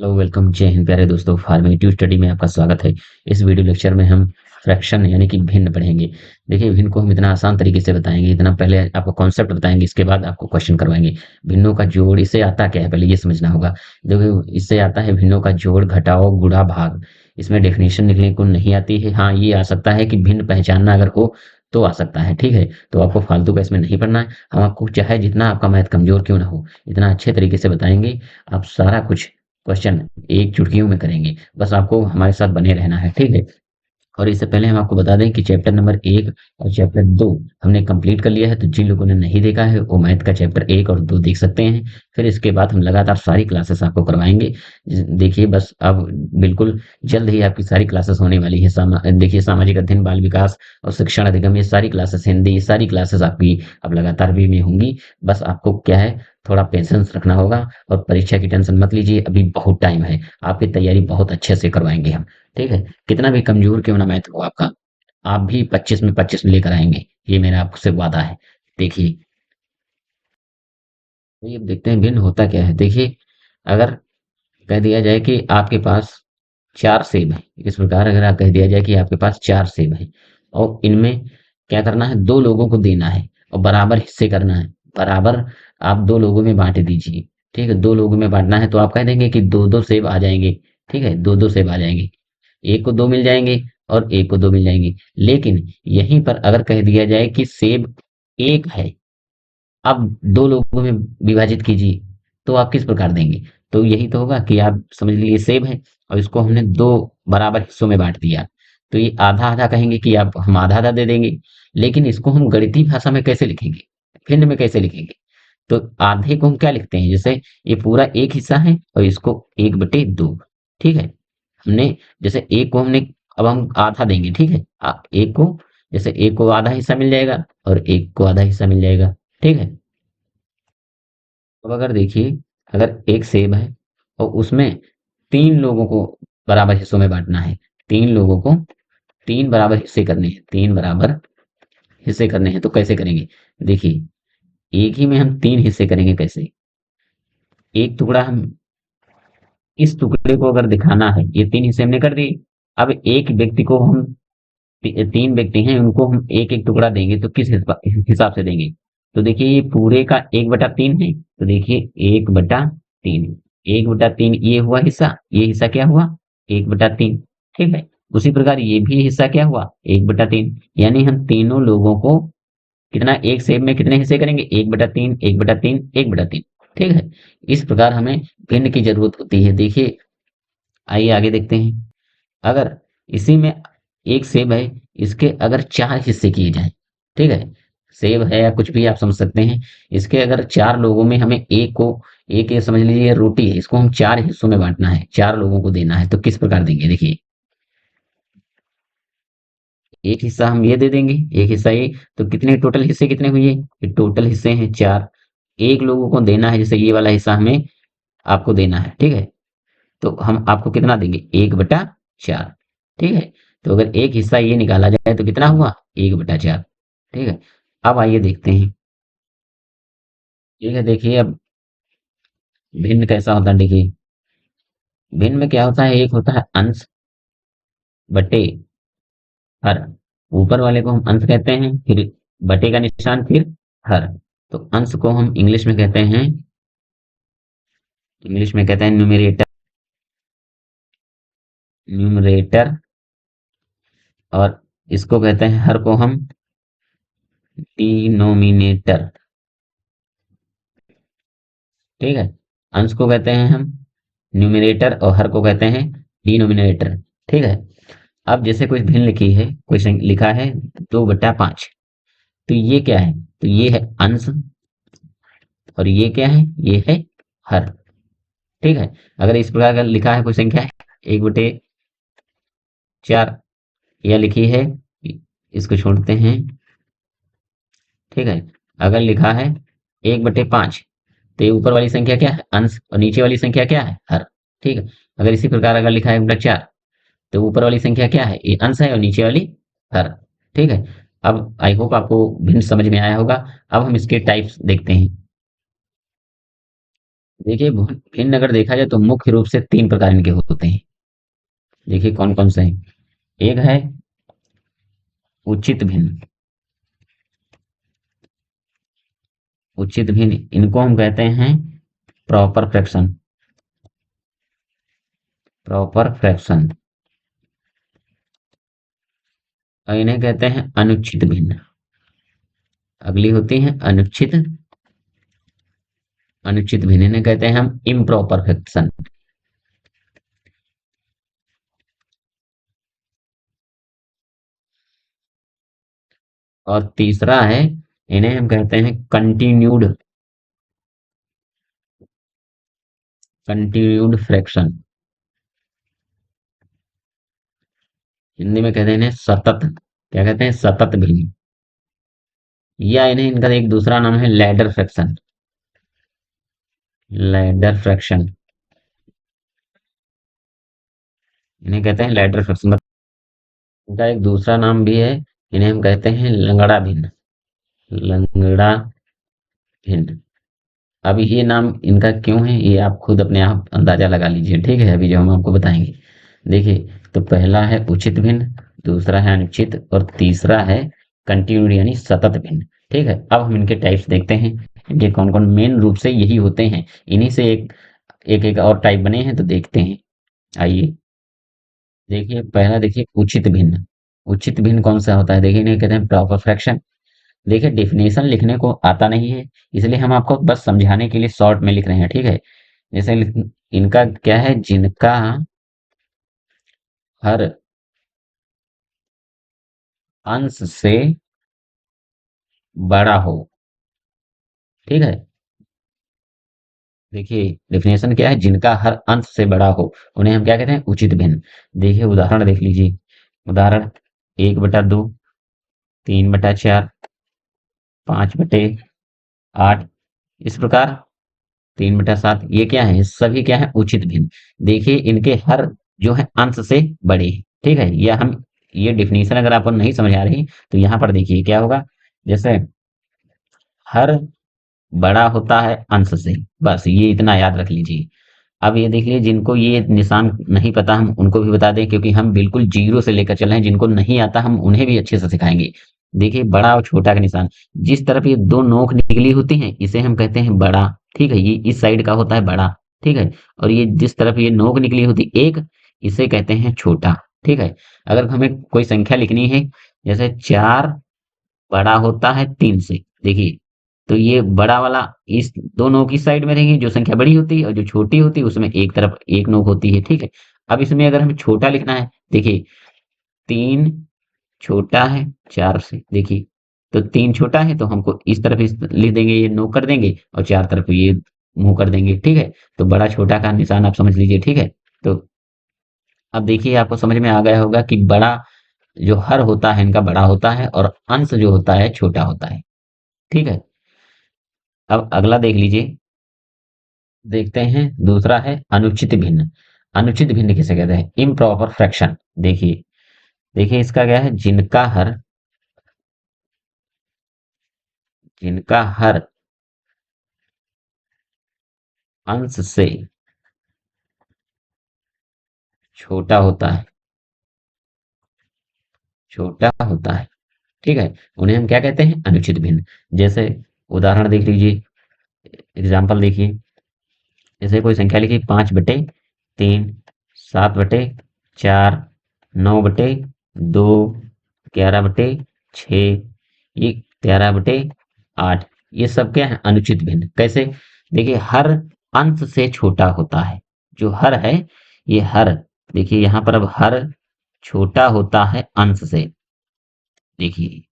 Hello welcome जय हिंद प्यारे दोस्तों फॉर्मेटिव स्टडी में आपका स्वागत है। इस वीडियो लेक्चर में हम फ्रैक्शन यानी कि भिन्न पढ़ेंगे। देखिए भिन्न को हम इतना आसान तरीके से बताएंगे, इतना पहले आपको कॉन्सेप्ट बताएंगे, इसके बाद आपको क्वेश्चन करवाएंगे। भिन्नों का जोड़, इससे आता क्या है पहले ये समझना होगा। देखो इससे आता है भिन्नों का जोड़, घटाओ, गुणा, भाग। इसमें डेफिनेशन लिखने को नहीं आती है। हाँ ये आ सकता है कि भिन्न पहचानना अगर हो तो आ सकता है, ठीक है। तो आपको फालतू का इसमें नहीं पढ़ना है। हम आपको चाहे जितना आपका मैथ कमजोर क्यों ना हो, इतना अच्छे तरीके से बताएंगे। आप सारा कुछ क्वेश्चन एक चुटकियों में करेंगे। बस आपको हमारे साथ बने रहना है, ठीक है। और इससे पहले हम आपको बता दें कि चैप्टर नंबर 1 और चैप्टर 2 हमने कंप्लीट कर लिया है। तो जिन लोगों ने नहीं देखा है वो मैथ का चैप्टर 1 और 2 देख सकते हैं। फिर इसके बाद हम लगातार सारी क्लासेस आपको करवाएंगे। देखिए बस अब बिल्कुल जल्द ही आपकी सारी क्लासेस होने वाली है। देखिए सामाजिक अध्ययन, बाल विकास और शिक्षण अधिगम, ये सारी क्लासेस, हिंदी, ये सारी क्लासेस आपकी अब लगातार वे में होंगी। बस आपको क्या है, थोड़ा पेशेंस रखना होगा। और परीक्षा की टेंशन मत लीजिए, अभी बहुत टाइम है। आपकी तैयारी बहुत अच्छे से करवाएंगे हम, ठीक है। कितना भी कमजोर क्यों ना मैथ हो आपका, आप भी 25 में 25 लेकर आएंगे, ये मेरा आपसे वादा है। देखिए तो ये देखते हैं भिन्न होता क्या है। देखिए अगर कह दिया जाए कि आपके पास 4 सेब है, इस प्रकार अगर आप कह दिया जाए कि आपके पास 4 सेब है और इनमें क्या करना है, 2 लोगों को देना है और बराबर हिस्से करना है। बराबर आप 2 लोगों में बांट दीजिए, ठीक है। 2 लोगों में बांटना है तो आप कह देंगे कि दो दो सेब आ जाएंगे, ठीक है। दो दो सेब आ जाएंगे, एक को 2 मिल जाएंगे और एक को 2 मिल जाएंगे। लेकिन यहीं पर अगर कह दिया जाए कि सेब एक है, अब 2 लोगों में विभाजित कीजिए, तो आप किस प्रकार देंगे। तो यही तो होगा कि आप समझ लीजिए सेब है और इसको हमने 2 बराबर हिस्सों में बांट दिया। तो ये आधा आधा कहेंगे कि आप हम आधा आधा दे देंगे। लेकिन इसको हम गणितीय भाषा में कैसे लिखेंगे, भिन्न में कैसे लिखेंगे। तो आधे को हम क्या लिखते हैं, जैसे ये पूरा एक हिस्सा है और इसको 1/2, ठीक है। हमने जैसे एक को हमने, अब हम आधा देंगे, ठीक है। एक को, जैसे एक को आधा हिस्सा मिल जाएगा और एक को आधा हिस्सा मिल जाएगा, ठीक है। अब अगर देखिए, अगर एक सेब है और उसमें 3 लोगों को बराबर हिस्सों में बांटना है, 3 लोगों को 3 बराबर हिस्से करने हैं, 3 बराबर हिस्से करने हैं, तो कैसे करेंगे। देखिए एक ही में हम 3 हिस्से करेंगे कैसे। एक टुकड़ा हम, इस टुकड़े को अगर दिखाना है, ये 3 हिस्से हमने कर दिए। अब एक व्यक्ति को हम, 3 व्यक्ति हैं उनको हम एक एक टुकड़ा देंगे तो किस हिसाब से देंगे। तो देखिए ये पूरे का 1/3 है, तो देखिए 1/3, 1/3 ये हुआ हिस्सा, ये हिस्सा क्या हुआ, 1/3, ठीक है। उसी प्रकार ये भी हिस्सा क्या हुआ, 1/3। यानी हम तीनों लोगों को कितना, एक सेब में कितने हिस्से करेंगे, 1/3, 1/3, 1/3, ठीक है। इस प्रकार हमें भिन्न की जरूरत होती है। देखिए आइए आगे देखते हैं। अगर इसी में एक सेब है, इसके अगर 4 हिस्से किए जाएं, ठीक है। सेब है या कुछ भी आप समझ सकते हैं। इसके अगर 4 लोगों में हमें एक को, एक ये समझ लीजिए रोटी है, इसको हम 4 हिस्सों में बांटना है, 4 लोगों को देना है, तो किस प्रकार देंगे। देखिए एक हिस्सा हम ये दे देंगे, एक हिस्सा ये, तो कितने टोटल हिस्से कितने हुए, ये टोटल हिस्से हैं 4। एक लोगों को देना है, जैसे ये वाला हिस्सा हमें आपको देना है, ठीक है। तो हम आपको कितना देंगे, 1/4, ठीक है। तो अगर एक हिस्सा ये निकाला जाए तो कितना हुआ, 1/4, ठीक है। अब आइए देखते हैं, ठीक है। देखिए अब भिन्न कैसा होता है, देखिए भिन्न में क्या होता है, एक होता है अंश बटे हर। ऊपर वाले को हम अंश कहते हैं, फिर बटे का निशान, फिर हर। तो अंश को हम इंग्लिश में कहते हैं न्यूमरेटर, न्यूमरेटर। और इसको कहते हैं, हर को हम डिनोमिनेटर, ठीक है। अंश को कहते हैं हम न्यूमरेटर और हर को कहते हैं डिनोमिनेटर, ठीक है। अब जैसे कोई भिन्न लिखी है, कोई लिखा है 2/5, तो ये क्या है, तो ये है अंश और ये क्या है, ये है हर, ठीक है। अगर इस प्रकार का लिखा है कोई संख्या है 1/4, यह लिखी है, इसको छोड़ते हैं, ठीक है। अगर लिखा है 1/5, तो ये ऊपर वाली संख्या क्या है, अंश, और नीचे वाली संख्या क्या है, हर, ठीक है। अगर इसी प्रकार अगर लिखा है 1/4, तो ऊपर वाली संख्या क्या है, ये अंश है और नीचे वाली हर, ठीक है। अब आई होप आपको भिन्न समझ में आया होगा। अब हम इसके टाइप्स देखते हैं। देखिए भिन्न अगर देखा जाए तो मुख्य रूप से 3 प्रकार इनके होते हैं। देखिए कौन-कौन से हैं? एक है उचित भिन्न। उचित भिन्न इनको हम कहते हैं प्रॉपर फ्रैक्शन। Proper fraction. और इन्हें कहते हैं अनुचित भिन्न। अगली होती है अनुचित। अनुचित भिन्न इन्हें कहते हैं हम इम्प्रॉपर फ्रैक्शन। और तीसरा है, इन्हें हम कहते हैं कंटिन्यूड। Continued fraction. हिंदी में कहते हैं इन्हें सतत। क्या कहते हैं? सतत भिन्न। या इन्हें इनका एक दूसरा नाम है लैडर फ्रैक्शन। Ladder fraction. इन्हें कहते हैं लैडर फ्रैक्शन। इनका एक दूसरा नाम भी है। इन्हें हम कहते हैं लंगड़ा भिन्न। लंगड़ा भिन्न। अभी ये नाम इनका क्यों है ये आप खुद अपने आप अंदाजा लगा लीजिए, ठीक है? अभी जो हम आपको बताएंगे। देखिए, तो पहला है उचित भिन्न, दूसरा है अनुचित और तीसरा है कंटिन्यूड यानी सतत भिन्न। ठीक है, अब हम इनके टाइप्स देखते हैं। इनके कौन कौन मेन रूप से यही होते हैं। इन्हीं से एक एक एक और टाइप बने हैं तो देखते हैं। आइए देखिए, पहला देखिए उचित भिन्न। उचित भिन्न कौन सा होता है? देखिए इन्हें कहते हैं प्रॉपर फ्रैक्शन। देखिए डेफिनेशन लिखने को आता नहीं है, इसलिए हम आपको बस समझाने के लिए शॉर्ट में लिख रहे हैं, ठीक है? जैसे इनका क्या है? जिनका हर अंश से बड़ा हो। ठीक है, देखिए डेफिनेशन क्या है? जिनका हर अंश से बड़ा हो उन्हें हम क्या कहते हैं? उचित भिन्न। देखिए उदाहरण देख लीजिए। उदाहरण 1/2, 3/4, 5/8, इस प्रकार 3/7। ये क्या है? सभी क्या है? उचित भिन्न। देखिए इनके हर जो है अंश से बड़े हैं। ठीक है, या हम ये डेफिनेशन अगर आपको नहीं समझ आ रही तो यहाँ पर देखिए क्या होगा। जैसे हर बड़ा होता है अंश से, बस ये इतना याद रख लीजिए। अब ये देख लीजिए, जिनको ये निशान नहीं पता हम उनको भी बता दें, क्योंकि हम बिल्कुल जीरो से लेकर चल रहे हैं। जिनको नहीं आता हम उन्हें भी अच्छे से सिखाएंगे। देखिए बड़ा और छोटा का निशान, जिस तरफ ये दो नोक निकली होती हैं इसे हम कहते हैं बड़ा। ठीक है, ये इस साइड का होता है बड़ा। ठीक है, और ये जिस तरफ ये नोक निकली होती एक, इसे कहते हैं छोटा। ठीक है, अगर हमें कोई संख्या लिखनी है, जैसे 4 बड़ा होता है 3 से। देखिए, तो ये बड़ा वाला इस दो नोक इस साइड में रहेंगे, जो संख्या बड़ी होती है, और जो छोटी होती है उसमें एक तरफ एक नोक होती है। ठीक है, अब इसमें अगर हमें छोटा लिखना है, देखिए 3 छोटा है 4 से। देखिए, तो 3 छोटा है तो हमको इस तरफ इस लिख देंगे, ये नोक कर देंगे, और 4 तरफ ये मुंह कर देंगे। ठीक है, तो बड़ा छोटा का निशान आप समझ लीजिए। ठीक है, तो अब देखिए आपको समझ में आ गया होगा कि बड़ा जो हर होता है इनका बड़ा होता है, और अंश जो होता है छोटा होता है। ठीक है, अब अगला देख लीजिए। देखते हैं दूसरा है अनुचित भिन्न। अनुचित भिन्न किसे कहते हैं? Improper fraction. देखिए, देखिए इसका क्या है? जिनका हर अंश से छोटा होता है। छोटा होता है। ठीक है, उन्हें हम क्या कहते हैं? अनुचित भिन्न। जैसे उदाहरण देख लीजिए, एग्जाम्पल देखिए। जैसे कोई संख्या लिखी 5/3, 7/4, 9/2, 11/6, ये 11/8। ये सब क्या है? अनुचित भिन्न। कैसे? देखिए हर अंश से छोटा होता है। जो हर है, ये हर, देखिए यहाँ पर अब हर छोटा होता है अंश से। देखिए,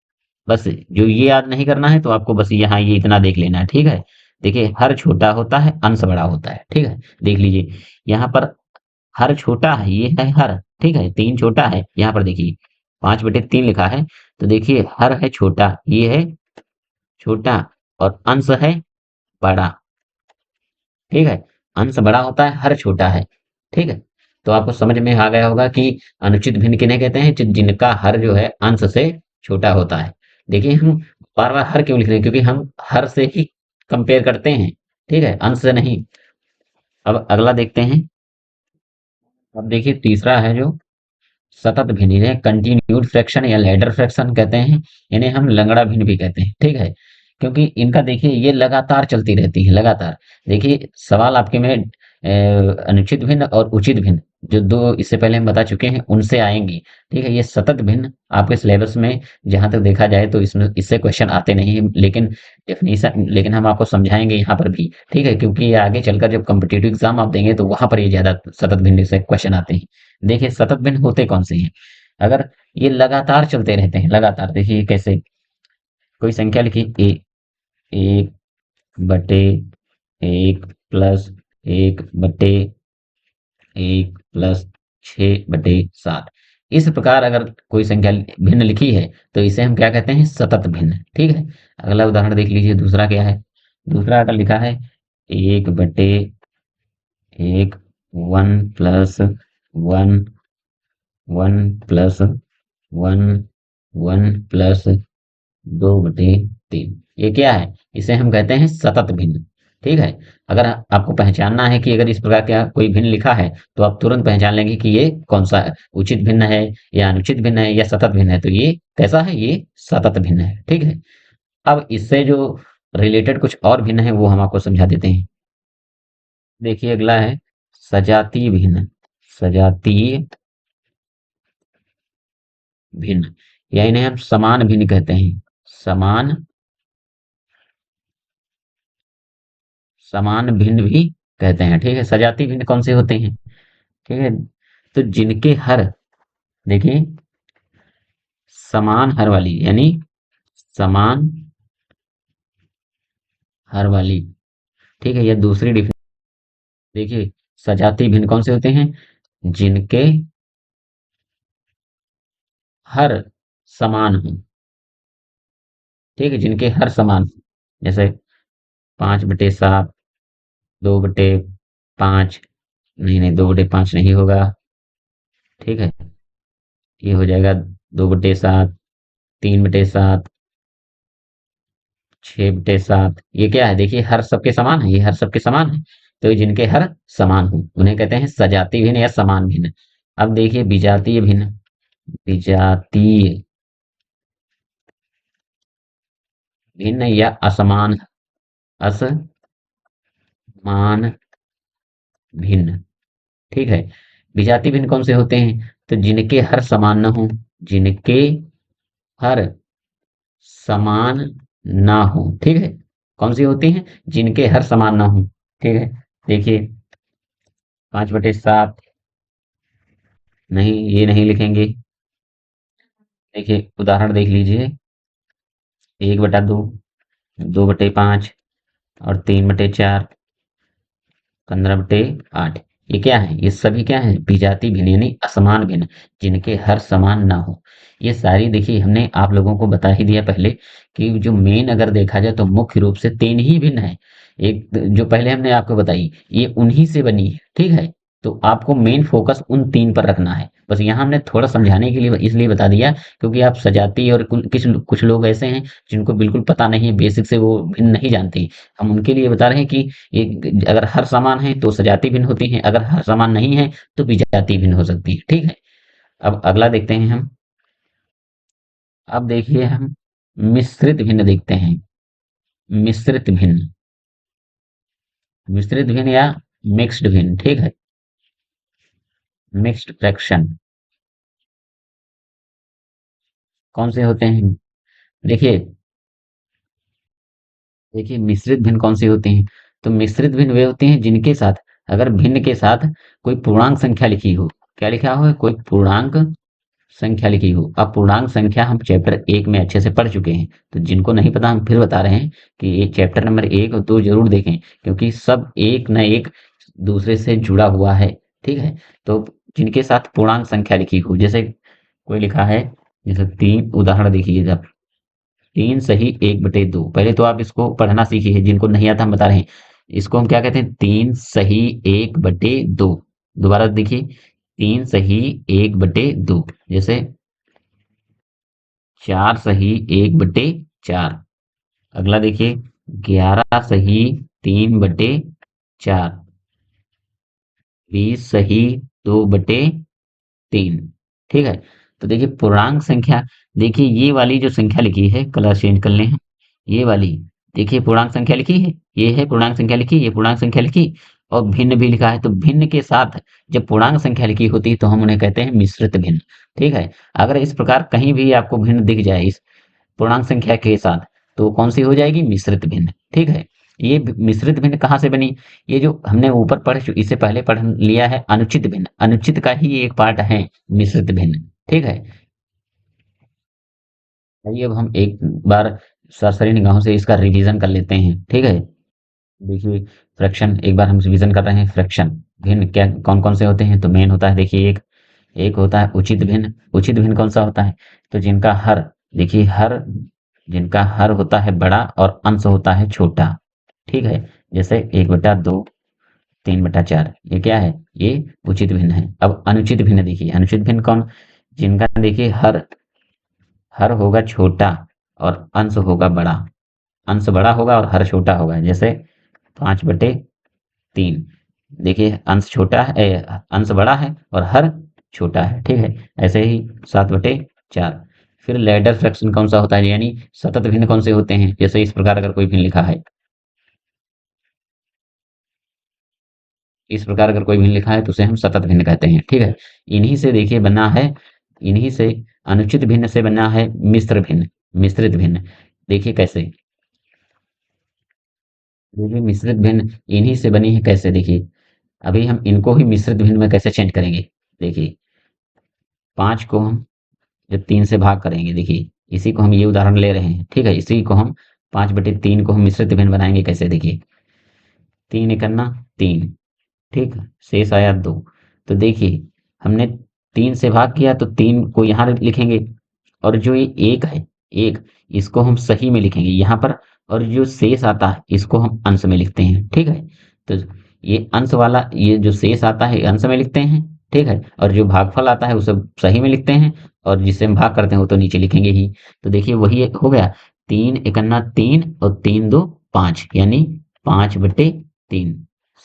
बस जो ये याद नहीं करना है तो आपको बस यहाँ ये इतना देख लेना है। ठीक है, देखिए हर छोटा होता है अंश बड़ा होता है। ठीक है, देख लीजिए यहाँ पर हर छोटा है, ये है हर। ठीक है, 3 छोटा है, यहाँ पर देखिए 5/3 लिखा है, तो देखिए हर है छोटा, ये है छोटा, और अंश है बड़ा। ठीक है, अंश बड़ा होता है, हर छोटा है। ठीक है, तो आपको समझ में आ गया होगा कि अनुचित भिन्न किन्हें कहते हैं? जिनका हर जो है अंश से छोटा होता है। देखिए हम बार बार हर क्यों लिख रहे हैं? क्योंकि हम हर से ही कंपेयर करते हैं। ठीक है, अंश से नहीं। अब अगला देखते हैं। अब देखिए तीसरा है जो सतत भिन्न, इन्हें कंटिन्यूड फ्रैक्शन या लैडर फ्रैक्शन कहते हैं। इन्हें हम लंगड़ा भिन्न भी कहते हैं, ठीक है। क्योंकि इनका देखिए ये लगातार चलती रहती है, लगातार। देखिए सवाल आपके में अनुचित भिन्न और उचित भिन्न, जो दो इससे पहले हम बता चुके हैं, उनसे आएंगी। ठीक है, ये सतत भिन्न आपके सिलेबस में जहां तक देखा जाए तो इसमें इससे क्वेश्चन आते नहीं हैं, लेकिन डेफिनेशन, लेकिन हम आपको समझाएंगे यहाँ पर भी, ठीक है। क्योंकि ये आगे चलकर जब कम्पिटेटिव एग्जाम आप देंगे तो वहां पर ये ज्यादा सतत भिन्न से क्वेश्चन आते हैं। देखिए सतत भिन्न होते कौन से हैं? अगर ये लगातार चलते रहते हैं, लगातार, देखिए कैसे। कोई संख्या लिखिए ए, एक बटे एक प्लस एक बटे एक प्लस 6/7। इस प्रकार अगर कोई संख्या भिन्न लिखी है तो इसे हम क्या कहते हैं? सतत भिन्न, ठीक है। अगला उदाहरण देख लीजिए, दूसरा क्या है? दूसरा अगर लिखा है 1/1, 1 + 1, 1 + 1, 1 + 2/3। ये क्या है? इसे हम कहते हैं सतत भिन्न, ठीक है। अगर आपको पहचानना है कि अगर इस प्रकार का कोई भिन्न लिखा है तो आप तुरंत पहचान लेंगे कि ये कौन सा है, उचित भिन्न है या अनुचित भिन्न है या सतत भिन्न है। तो ये कैसा है? ये सतत भिन्न है, ठीक है। अब इससे जो रिलेटेड कुछ और भिन्न है वो हम आपको समझा देते हैं। देखिए अगला है सजातीय भिन्न। सजातीय भिन्न, या इन्हें हम समान भिन्न कहते हैं। समान समान भिन्न भी कहते हैं, ठीक है। सजातीय भिन्न कौन से होते हैं? ठीक है, तो जिनके हर, देखिए, समान हर वाली, यानी समान हर वाली, ठीक है। यह दूसरी डिफिनेशन। देखिए सजातीय भिन्न कौन से होते हैं? जिनके हर समान हो, ठीक है, जिनके हर समान हो। जैसे 5/7, 2/5, नहीं नहीं 2/5 नहीं होगा, ठीक है। ये हो जाएगा 2/7, 3/7, 6/7। ये क्या है? देखिए हर सबके समान है, ये हर सबके समान है। तो ये जिनके हर समान हो उन्हें कहते हैं सजातीय भिन्न या समान भिन्न। अब देखिए विजातीय भिन्न। विजातीय भिन्न या असमान, असमान भिन्न, ठीक है। विजातीय भिन्न कौन से होते हैं? तो जिनके हर समान न हो, जिनके हर समान ना हो, ठीक है। कौन सी होती हैं? जिनके हर समान ना हो, ठीक है। देखिए 5/7, नहीं ये नहीं लिखेंगे। देखिए उदाहरण देख लीजिए, 1/2, 2/5 और 3/4, 15/8। ये क्या है? ये सभी क्या है? विजातीय भिन्न यानी असमान भिन्न, जिनके हर समान ना हो। ये सारी देखिए हमने आप लोगों को बता ही दिया पहले कि जो मेन अगर देखा जाए तो मुख्य रूप से 3 ही भिन्न है। एक जो पहले हमने आपको बताई, ये उन्हीं से बनी है, ठीक है। तो आपको मेन फोकस उन 3 पर रखना है। बस यहाँ हमने थोड़ा समझाने के लिए इसलिए बता दिया क्योंकि आप सजाती और कुछ लोग ऐसे हैं जिनको बिल्कुल पता नहीं है, बेसिक से वो भिन्न नहीं जानते। हम उनके लिए बता रहे हैं कि ये अगर हर समान है तो सजातीय भिन्न होती हैं, अगर हर समान नहीं है तो विजातीय भिन्न हो सकती है, ठीक है। अब अगला देखते हैं हम। अब देखिए हम मिश्रित भिन्न देखते हैं। मिश्रित भिन्न, मिश्रित भिन्न या मिक्स्ड भिन्न, ठीक है। मिक्स्ड फ्रैक्शन कौन से होते हैं? देखिए, देखिए मिश्रित भिन्न कौन से होते हैं? तो मिश्रित भिन्न वे होते हैं जिनके साथ, अगर भिन्न के साथ कोई पूर्णांक संख्या लिखी हो। क्या लिखा हो? कोई पूर्णांक संख्या लिखी हो। अब पूर्णांक संख्या हम चैप्टर 1 में अच्छे से पढ़ चुके हैं, तो जिनको नहीं पता हम फिर बता रहे हैं कि ये चैप्टर नंबर 1 और 2 जरूर देखें, क्योंकि सब एक न एक दूसरे से जुड़ा हुआ है, ठीक है। तो जिनके साथ पूर्णांक संख्या लिखी हो, जैसे कोई लिखा है, जैसे 3, उदाहरण देखिए जब 3 सही 1/2। पहले तो आप इसको पढ़ना सीखिए, जिनको नहीं आता हम बता रहे हैं। इसको हम क्या कहते हैं? 3 सही 1/2। दोबारा देखिए, 3 सही 1/2। जैसे 4 सही 1/4। अगला देखिए 11 सही 3/4। 20 सही 2/3। ठीक है। तो देखिए पूर्णांक संख्या, देखिए ये वाली जो संख्या लिखी है, कलर चेंज कर ले हैं, ये वाली देखिए पूर्णांक संख्या लिखी है, ये है पूर्णांक संख्या लिखी, ये पूर्णांक संख्या लिखी, और भिन्न भी लिखा है। तो भिन्न के साथ जब पूर्णांक संख्या लिखी होती है तो हम उन्हें कहते हैं मिश्रित भिन्न। ठीक है। अगर इस प्रकार कहीं भी आपको भिन्न दिख जाए इस पूर्णांक संख्या के साथ, तो कौन सी हो जाएगी? मिश्रित भिन्न। ठीक है। ये मिश्रित भिन्न कहाँ से बनी? ये जो हमने ऊपर इससे पहले पढ़ लिया है अनुचित भिन्न, अनुचित का ही एक पार्ट है मिश्रित भिन्न। ठीक है। आइए अब हम एक बार सरसरी निगाहों से इसका रिवीजन कर लेते हैं। ठीक है। देखिए फ्रैक्शन एक बार हम रिवीजन कर रहे हैं। फ्रैक्शन भिन्न क्या कौन कौन से होते हैं? तो मेन होता है देखिए एक, एक होता है उचित भिन्न। उचित भिन्न कौन सा होता है? तो जिनका हर, देखिए हर, जिनका हर होता है बड़ा और अंश होता है छोटा। ठीक है। जैसे 1/2, 3/4, ये क्या है? ये उचित भिन्न है। अब अनुचित भिन्न देखिए, अनुचित भिन्न कौन? जिनका देखिए हर, हर होगा छोटा और अंश होगा बड़ा। अंश बड़ा होगा और हर छोटा होगा। जैसे 5/3, देखिए अंश छोटा है, अंश बड़ा है और हर छोटा है। ठीक है। ऐसे ही 7/4। फिर लैडर फ्रैक्शन कौन सा होता है? यानी सतत भिन्न कौन से होते हैं? जैसे इस प्रकार अगर कोई भिन्न लिखा है, इस प्रकार अगर कोई भिन्न लिखा है तो उसे हम सतत भिन्न कहते हैं। ठीक है। इन्हीं से देखिए बना है, इन्हीं से अनुचित भिन्न से बना है मिश्र भिन्न, मिश्रित भिन्न। देखिए कैसे? देखिए मिश्रित भिन्न इन्हीं से बनी है। कैसे? देखिए अभी हम इनको ही मिश्रित भिन्न में कैसे चेंज करेंगे? देखिए 5 को हम जब 3 से भाग करेंगे, देखिए इसी को हम ये उदाहरण ले रहे हैं। ठीक है। इसी को हम 5/3 को हम मिश्रित भिन्न बनाएंगे। कैसे? देखिए 3 × 3, ठीक, शेष आया 2। तो देखिए हमने 3 से भाग किया तो 3 को यहाँ लिखेंगे, और जो ये 1 है, 1, इसको हम सही में लिखेंगे यहाँ पर, और जो शेष आता है इसको हम अंश में लिखते हैं। ठीक है। तो ये अंश वाला, ये जो शेष आता है अंश में लिखते हैं। ठीक है। और जो भागफल आता है उसे सही में लिखते हैं, और जिसे हम भाग करते हैं वो तो नीचे लिखेंगे ही। तो देखिए वही हो गया, 3 × 3 और 3 × 2 5, यानी 5/3।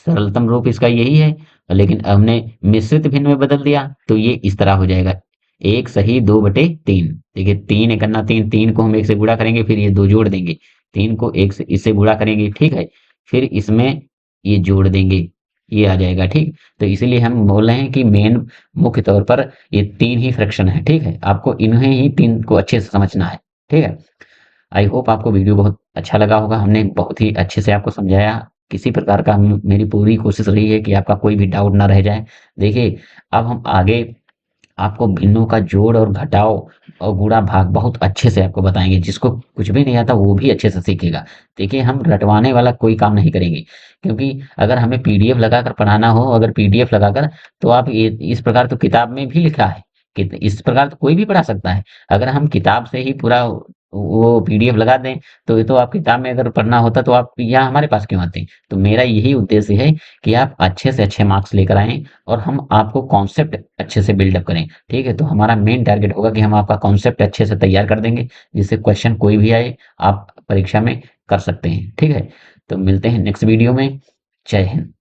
सरलतम रूप इसका यही है। लेकिन हमने मिश्रित भिन्न में बदल दिया तो ये इस तरह हो जाएगा, 1 सही 2/3। देखिए 3 × 3, 3 को हम 1 से गुणा करेंगे, फिर ये 2 जोड़ देंगे, 3 को 1 से इससे गुणा करेंगे। ठीक है। फिर इसमें ये जोड़ देंगे, ये आ जाएगा। ठीक। तो इसीलिए हम बोल रहे हैं कि मेन मुख्य तौर पर ये 3 ही फ्रैक्शन है। ठीक है। आपको इन्हें ही 3 को अच्छे से समझना है। ठीक है। आई होप आपको वीडियो बहुत अच्छा लगा होगा। हमने बहुत ही अच्छे से आपको समझाया। किसी प्रकार का मेरी पूरी कोशिश रही है कि आपका कोई भी डाउट ना रह जाए। देखिए अब हम आगे आपको भिन्नों का जोड़ और घटाव और गुणा भाग बहुत अच्छे से आपको बताएंगे। जिसको कुछ भी नहीं आता वो भी अच्छे से सीखेगा। देखिए हम रटवाने वाला कोई काम नहीं करेंगे, क्योंकि अगर हमें पीडीएफ लगाकर पढ़ाना हो, अगर पीडीएफ लगाकर, तो आप ये इस प्रकार तो किताब में भी लिखा है कि इस प्रकार तो कोई भी पढ़ा सकता है। अगर हम किताब से ही पूरा वो पीडीएफ लगा दें, तो ये तो आप किताब में अगर पढ़ना होता तो आप यहाँ हमारे पास क्यों आते? तो मेरा यही उद्देश्य है कि आप अच्छे से अच्छे मार्क्स लेकर आएं, और हम आपको कॉन्सेप्ट अच्छे से बिल्डअप करें। ठीक है। तो हमारा मेन टारगेट होगा कि हम आपका कॉन्सेप्ट अच्छे से तैयार कर देंगे, जिससे क्वेश्चन कोई भी आए आप परीक्षा में कर सकते हैं। ठीक है। तो मिलते हैं नेक्स्ट वीडियो में। जय हिंद।